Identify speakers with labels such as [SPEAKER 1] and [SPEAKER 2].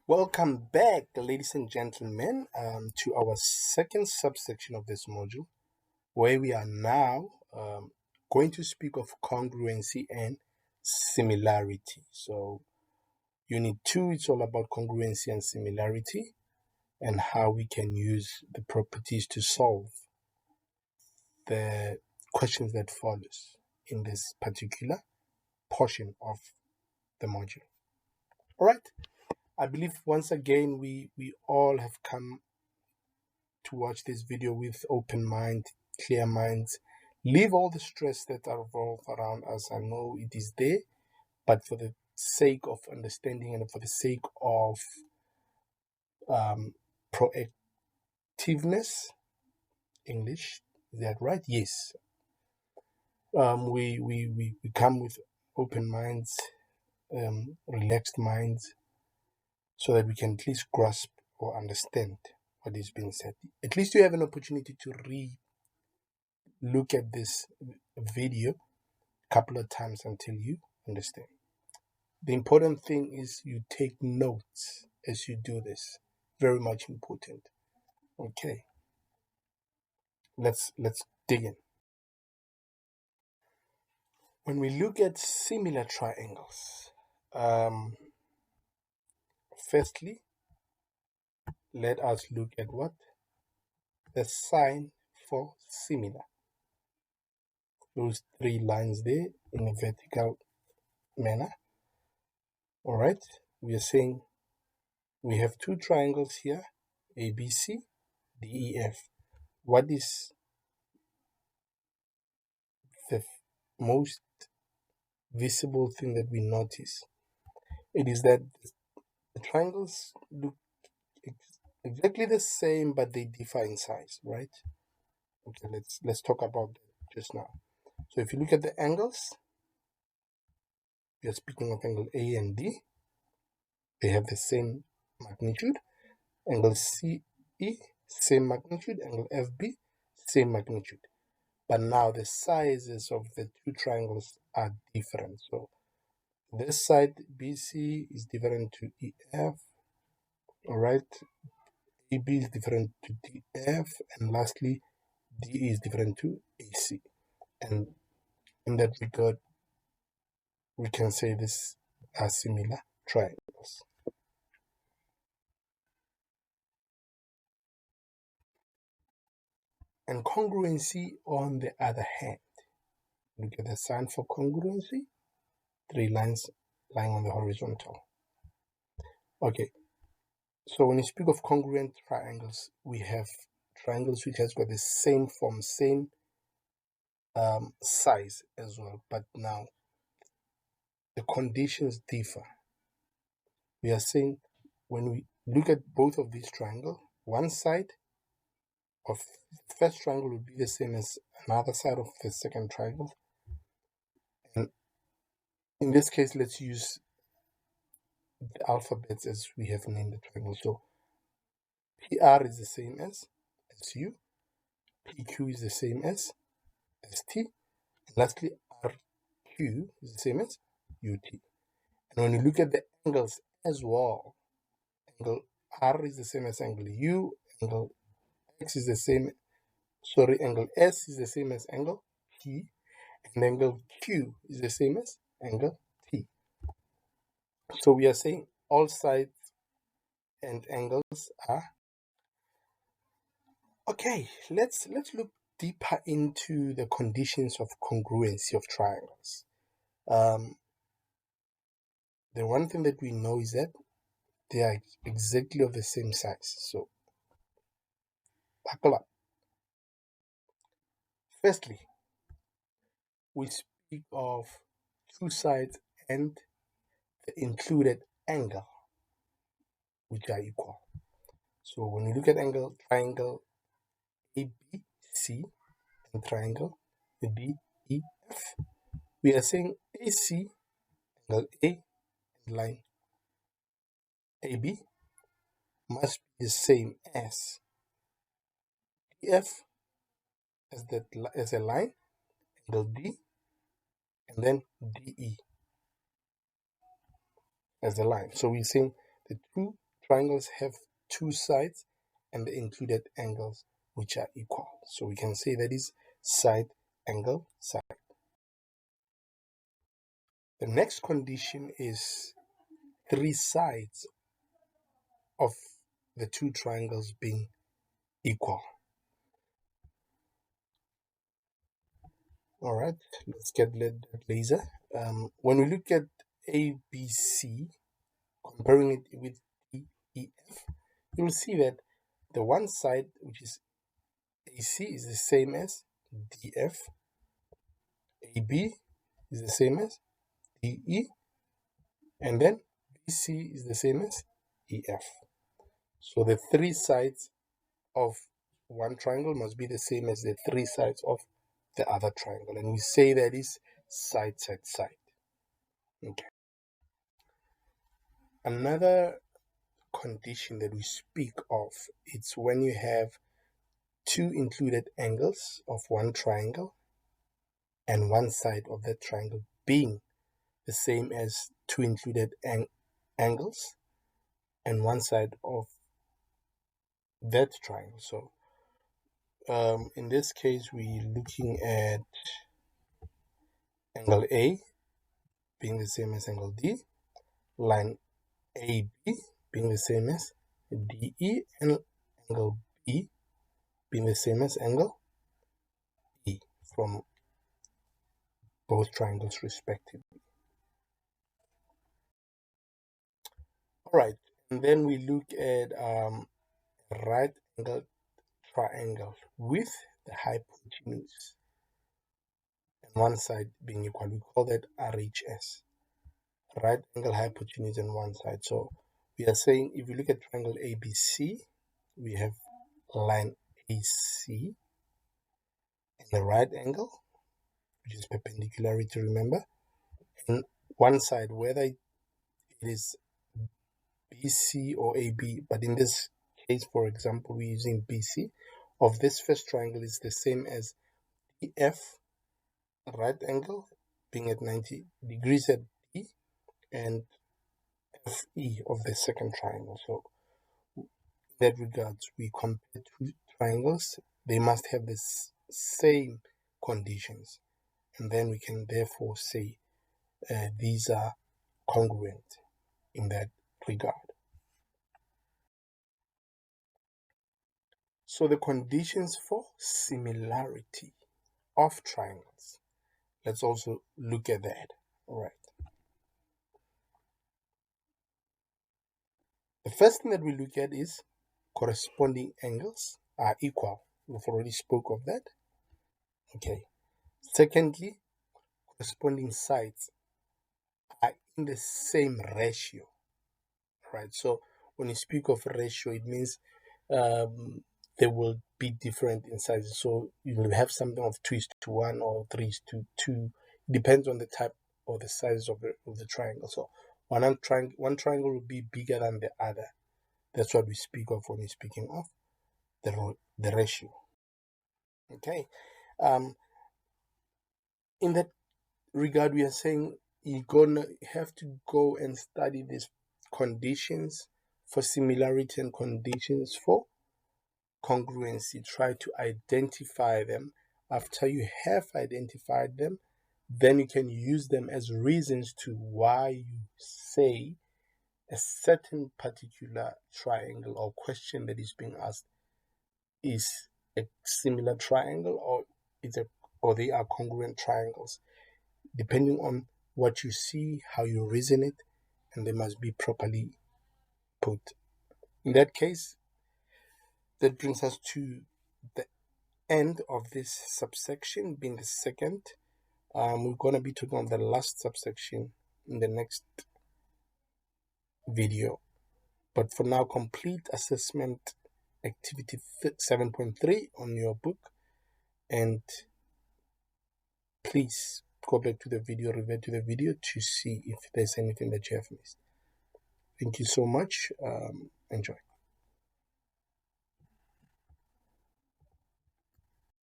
[SPEAKER 1] Welcome back, ladies and gentlemen, to our second subsection of this module, where we are now going to speak of congruency and similarity. So, Unit 2, it's all about congruency and similarity and how we can use the properties to solve the questions that follows in this particular portion of the module. All right. I believe once again we all have come to watch this video with open mind, clear minds. Leave all the stress that are revolved around us. I know it is there, but for the sake of understanding and for the sake of proactiveness, English, is that right? Yes. We come with open minds, relaxed minds, so that we can at least grasp or understand what is being said. At least you have an opportunity to look at this video a couple of times until you understand. The important thing is you take notes as you do this. Very much important. Okay, let's dig in. When we look at similar triangles, firstly, let us look at what? The sign for similar. Those three lines there in a vertical manner. All right, we are saying we have two triangles here, ABC, DEF. What is the most visible thing that we notice? It is that the triangles look exactly the same, but they differ in size, right? Okay, let's talk about that just now. So if you look at the angles, we are speaking of angle A and D. They have the same magnitude. Angle CE, same magnitude. Angle FB, same magnitude. But now the sizes of the two triangles are different. So this side BC is different to EF, all right? AB is different to DF, and lastly, DE is different to AC. And in that regard, we can say these are similar triangles. And congruency, on the other hand, look at the sign for congruency, three lines lying on the horizontal. Okay, so when you speak of congruent triangles, we have triangles which has got the same form, same size as well, but now the conditions differ. We are saying when we look at both of these triangles, one side of the first triangle will be the same as another side of the second triangle. And in this case, let's use the alphabets as we have named the triangle. So PR is the same as SU, PQ is the same as ST, and lastly RQ is the same as UT. And when you look at the angles as well, angle R is the same as angle U, angle X is the same, angle S is the same as angle P, and angle Q is the same as angle T. So we are saying all sides and angles are okay. Let's look deeper into the conditions of congruency of triangles. The one thing that we know is that they are exactly of the same size. So buckle up. Firstly, we speak of two sides and the included angle, which are equal. So when we look at triangle ABC and triangle DEF, we are saying AC, angle A, and line AB must be the same as DF as a line, angle D, and then DE as a line. So we're saying the two triangles have two sides and the included angles which are equal. So we can say that is side, angle, side. The next condition is three sides of the two triangles being equal. All right, let's get that laser. When we look at ABC, comparing it with DEF, you'll see that the one side, which is AC, is the same as DF, AB is the same as DE, and then BC is the same as EF. So the three sides of one triangle must be the same as the three sides of the other triangle, and we say that is side, side, side. Okay. Another condition that we speak of, it's when you have two included angles of one triangle and one side of that triangle being the same as two included angles and one side of that triangle. So in this case, we're looking at angle A being the same as angle D, line AB being the same as DE, and angle B being the same as angle E from both triangles respectively. All right, and then we look at right angle triangle with the hypotenuse and one side being equal. We call that RHS, right angle hypotenuse on one side. So we are saying if you look at triangle ABC, we have line AC and the right angle, which is perpendicular to remember, and one side, whether it is BC or AB, but in this case, for example, we're using BC, of this first triangle is the same as EF, right angle being at 90 degrees at D, and FE of the second triangle. So in that regards, we compare two triangles, they must have the same conditions, and then we can therefore say these are congruent in that regard. So the conditions for similarity of triangles, let's also look at that. All right. The first thing that we look at is corresponding angles are equal. We've already spoke of that. Okay. Secondly, corresponding sides are in the same ratio. Right. So when you speak of ratio, it means they will be different in sizes. So you will have something of 2:1 or 3:2. It depends on the type or the size of the triangle. So one triangle will be bigger than the other. That's what we speak of when we're speaking of the ratio. Okay. In that regard, we are saying you're gonna have to go and study these conditions for similarity and conditions for congruency. Try to identify them. After you have identified them, then you can use them as reasons to why you say a certain particular triangle or question that is being asked is a similar triangle or they are congruent triangles, depending on what you see, how you reason it, and they must be properly put. In that case, that brings us to the end of this subsection, being the second. We're going to be talking on the last subsection in the next video. But for now, complete assessment activity 7.3 on your book, and please go back to the video, revert to the video to see if there's anything that you have missed. Thank you so much. Enjoy.